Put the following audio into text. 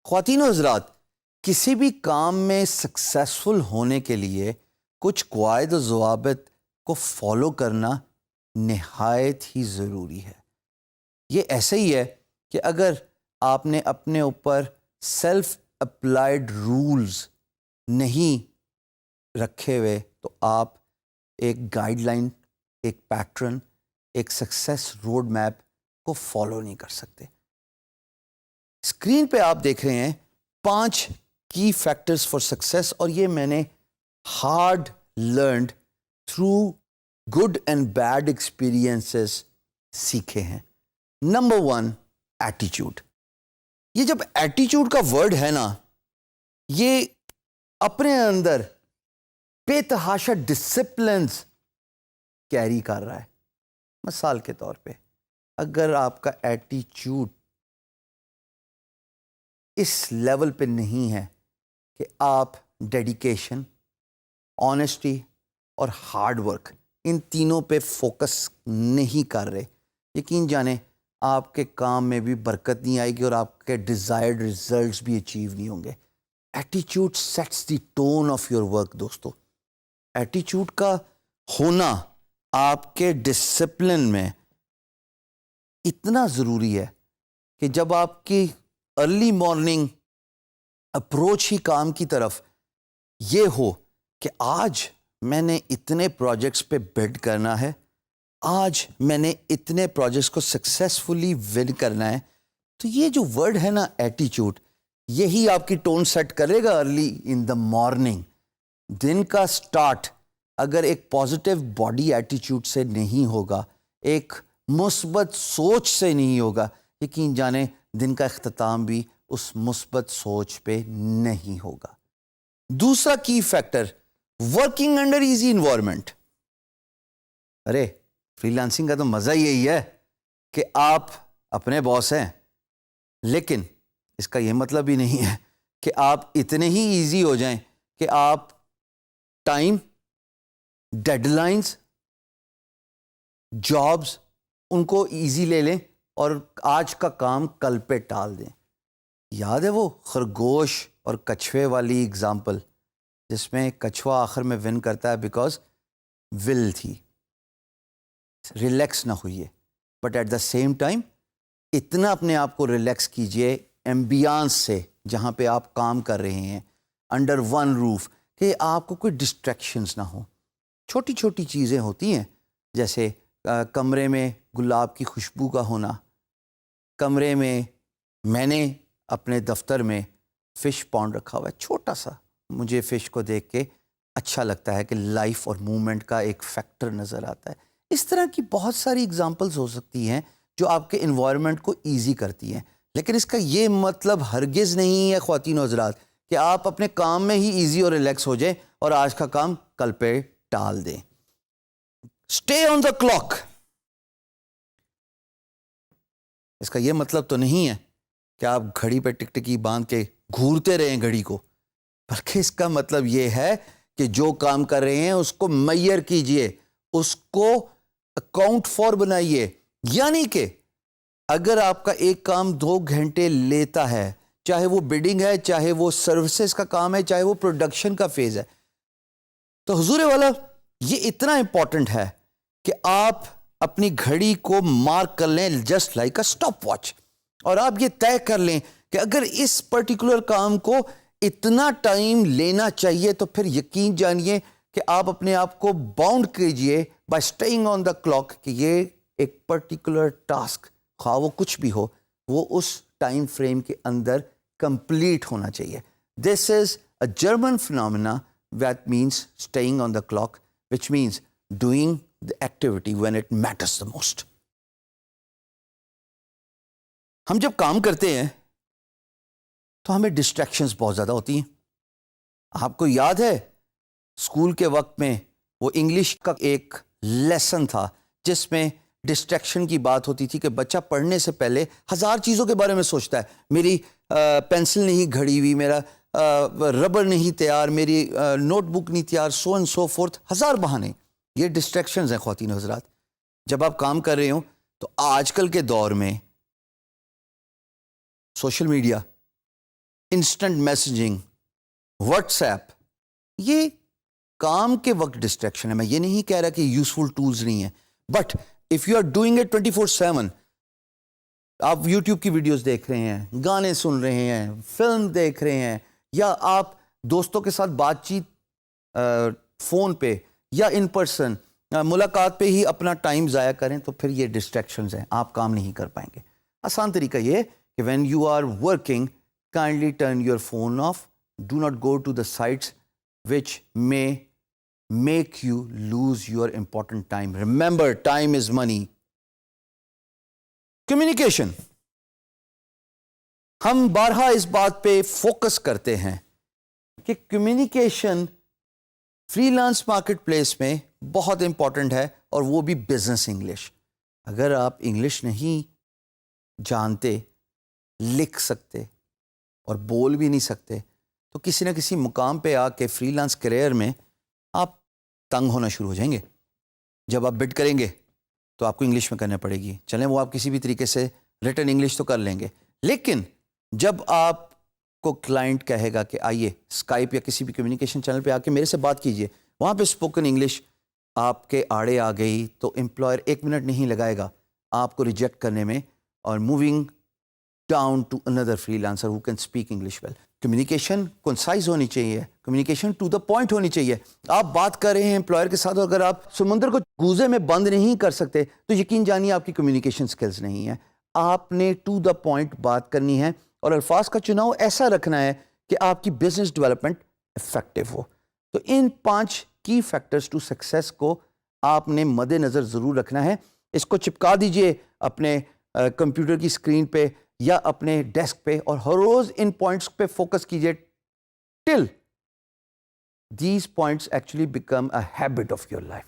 خواتین و حضرات، کسی بھی کام میں سکسیسفل ہونے کے لیے کچھ قواعد و ضوابط کو فالو کرنا نہایت ہی ضروری ہے۔ یہ ایسے ہی ہے کہ اگر آپ نے اپنے اوپر سیلف اپلائیڈ رولز نہیں رکھے ہوئے تو آپ ایک گائیڈ لائن، ایک پیٹرن، ایک سکسیس روڈ میپ کو فالو نہیں کر سکتے۔ اسکرین پہ آپ دیکھ رہے ہیں 5 کی فیکٹرز فار سکسیس، اور یہ میں نے hard learned through good and bad experiences سیکھے ہیں۔ نمبر 1، ایٹیچیوڈ۔ یہ جب ایٹیچیوڈ کا ورڈ ہے نا، یہ اپنے اندر بے تحاشا ڈسپلنز کیری کر رہا ہے۔ مثال کے طور پہ اگر آپ کا ایٹیچیوڈ اس لیول پہ نہیں ہے کہ آپ ڈیڈیکیشن، آنیسٹی اور ہارڈ ورک، ان تینوں پہ فوکس نہیں کر رہے، یقین جانیں آپ کے کام میں بھی برکت نہیں آئے گی اور آپ کے ڈیزائرڈ ریزلٹس بھی اچیو نہیں ہوں گے۔ ایٹیچیوڈ sets the tone of your work. دوستو، ایٹیچیوڈ کا ہونا آپ کے ڈسپلن میں اتنا ضروری ہے کہ جب آپ کی ارلی مارننگ اپروچ ہی کام کی طرف یہ ہو کہ آج میں نے اتنے پروجیکٹس پہ بڈ کرنا ہے، آج میں نے اتنے پروجیکٹس کو سکسیسفلی ون کرنا ہے، تو یہ جو ورڈ ہے نا ایٹیچیوڈ، یہی آپ کی ٹون سیٹ کرے گا ارلی ان دا مارننگ۔ دن کا سٹارٹ اگر ایک پازیٹیو باڈی ایٹیچیوڈ سے نہیں ہوگا، ایک مثبت سوچ سے نہیں ہوگا، یقین جانیں دن کا اختتام بھی اس مثبت سوچ پہ نہیں ہوگا۔ دوسرا key factor, working under easy environment. ارے فری لانسنگ کا تو مزہ یہی ہے کہ آپ اپنے باس ہیں، لیکن اس کا یہ مطلب ہی نہیں ہے کہ آپ اتنے ہی ایزی ہو جائیں کہ آپ ٹائم، ڈیڈ لائنز، جابز ان کو ایزی لے لیں اور آج کا کام کل پہ ٹال دیں۔ یاد ہے وہ خرگوش اور کچھوے والی اگزامپل، جس میں کچھوا آخر میں ون کرتا ہے بیکاز ول تھی، ریلیکس نہ ہوئیے، but at the same time اتنا اپنے آپ کو ریلیکس کیجئے ایمبیانس سے جہاں پہ آپ کام کر رہے ہیں، انڈر ون روف، کہ آپ کو کوئی ڈسٹریکشنز نہ ہوں۔ چھوٹی چھوٹی چیزیں ہوتی ہیں، جیسے کمرے میں گلاب کی خوشبو کا ہونا، کمرے میں نے اپنے دفتر میں فش پانڈ رکھا ہوا ہے، چھوٹا سا، مجھے فش کو دیکھ کے اچھا لگتا ہے کہ لائف اور موومنٹ کا ایک فیکٹر نظر آتا ہے۔ اس طرح کی بہت ساری اگزامپلز ہو سکتی ہیں جو آپ کے انوائرمنٹ کو ایزی کرتی ہیں، لیکن اس کا یہ مطلب ہرگز نہیں ہے خواتین و حضرات کہ آپ اپنے کام میں ہی ایزی اور ریلیکس ہو جائیں اور آج کا کام کل پہ ٹال دیں۔ اسٹے آن دا کلاک، اس کا یہ مطلب تو نہیں ہے کہ آپ گھڑی پہ ٹکٹکی باندھ کے گھورتے رہیں گھڑی کو، بلکہ اس کا مطلب یہ ہے کہ جو کام کر رہے ہیں اس کو میئر کیجئے، اس کو اکاؤنٹ فار بنائیے۔ یعنی کہ اگر آپ کا ایک کام 2 گھنٹے لیتا ہے، چاہے وہ بڈنگ ہے، چاہے وہ سروسز کا کام ہے، چاہے وہ پروڈکشن کا فیز ہے، تو حضور والا یہ اتنا امپورٹنٹ ہے کہ آپ اپنی گھڑی کو مارک کر لیں just like a stop watch, اور آپ یہ طے کر لیں کہ اگر اس پرٹیکولر کام کو اتنا ٹائم لینا چاہیے تو پھر یقین جانیے کہ آپ اپنے آپ کو باؤنڈ کیجئے by staying on the clock کہ یہ ایک پرٹیکولر ٹاسک، خواہ وہ کچھ بھی ہو، وہ اس ٹائم فریم کے اندر کمپلیٹ ہونا چاہیے۔ This is a German phenomena that means staying on the clock, which means doing the activity when it matters the most. ہم جب کام کرتے ہیں تو ہمیں ڈسٹریکشنز بہت زیادہ ہوتی ہیں۔ آپ کو یاد ہے اسکول کے وقت میں وہ انگلش کا ایک لیسن تھا جس میں ڈسٹریکشن کی بات ہوتی تھی کہ بچہ پڑھنے سے پہلے 1000 چیزوں کے بارے میں سوچتا ہے، میری پینسل نہیں گھڑی ہوئی، میرا ربر نہیں تیار, میری نوٹ بک نہیں تیار, سو اینڈ سو فورتھ, ہزار بہانے. یہ ڈسٹریکشنز ہیں خواتین و حضرات. جب آپ کام کر رہے ہوں تو آج کل کے دور میں social media, instant messaging, what's app, یہ کام کے وقت ڈسٹریکشن ہے. میں یہ نہیں کہہ رہا کہ یوزفل ٹولز نہیں ہیں, but if you are doing it 24/7, آپ یوٹیوب کی ویڈیوز دیکھ رہے ہیں, گانے سن رہے ہیں, فلم دیکھ رہے ہیں, یا آپ دوستوں کے ساتھ بات چیت فون پہ یا ان پرسن ملاقات پہ ہی اپنا ٹائم ضائع کریں, تو پھر یہ ڈسٹریکشنز ہیں, آپ کام نہیں کر پائیں گے. آسان طریقہ یہ ہے کہ when you are working, kindly turn your phone off. Do not go to the sites which may make you lose your important time. Remember, time is money. Communication. ہم بارہا اس بات پہ فوکس کرتے ہیں کہ communication free lance market place میں بہت important ہے, اور وہ بھی بزنس انگلش. اگر آپ انگلش نہیں جانتے, لکھ سکتے اور بول بھی نہیں سکتے, تو کسی نہ کسی مقام پہ آ کے فری لانس کیریئر میں آپ تنگ ہونا شروع ہو جائیں گے. جب آپ بڈ کریں گے تو آپ کو انگلش میں کرنا پڑے گی. چلیں وہ آپ کسی بھی طریقے سے ریٹن انگلش تو کر لیں گے, لیکن جب آپ کو کلائنٹ کہے گا کہ آئیے اسکائپ یا کسی بھی کمیونیکیشن چینل پہ آ کے میرے سے بات کیجئے, وہاں پہ اسپوکن انگلش آپ کے آڑے آ گئی, تو امپلائر 1 منٹ نہیں لگائے گا آپ کو ریجیکٹ کرنے میں, اور موونگ ڈاؤن ٹو اندر freelancer who can speak English well. Communication concise ہونی چاہیے, کمیونیکیشن ٹو دا پوائنٹ ہونی چاہیے. آپ بات کر رہے ہیں امپلائر کے ساتھ, اور اگر آپ سمندر کو گوزے میں بند نہیں کر سکتے تو یقین جانیے آپ کی کمیونیکیشن سکلز نہیں ہیں. آپ نے ٹو دا پوائنٹ بات کرنی ہے, اور الفاظ کا چناؤ ایسا رکھنا ہے کہ آپ کی بزنس ڈیولپمنٹ افیکٹو ہو. تو ان 5 کی فیکٹرز ٹو سکسیس کو آپ نے مد نظر ضرور رکھنا ہے. اس کو چپکا دیجئے اپنے کمپیوٹر کی اسکرین پہ یا اپنے ڈیسک پہ, اور ہر روز ان پوائنٹس پہ فوکس کیجئے till these points actually become a habit of your life.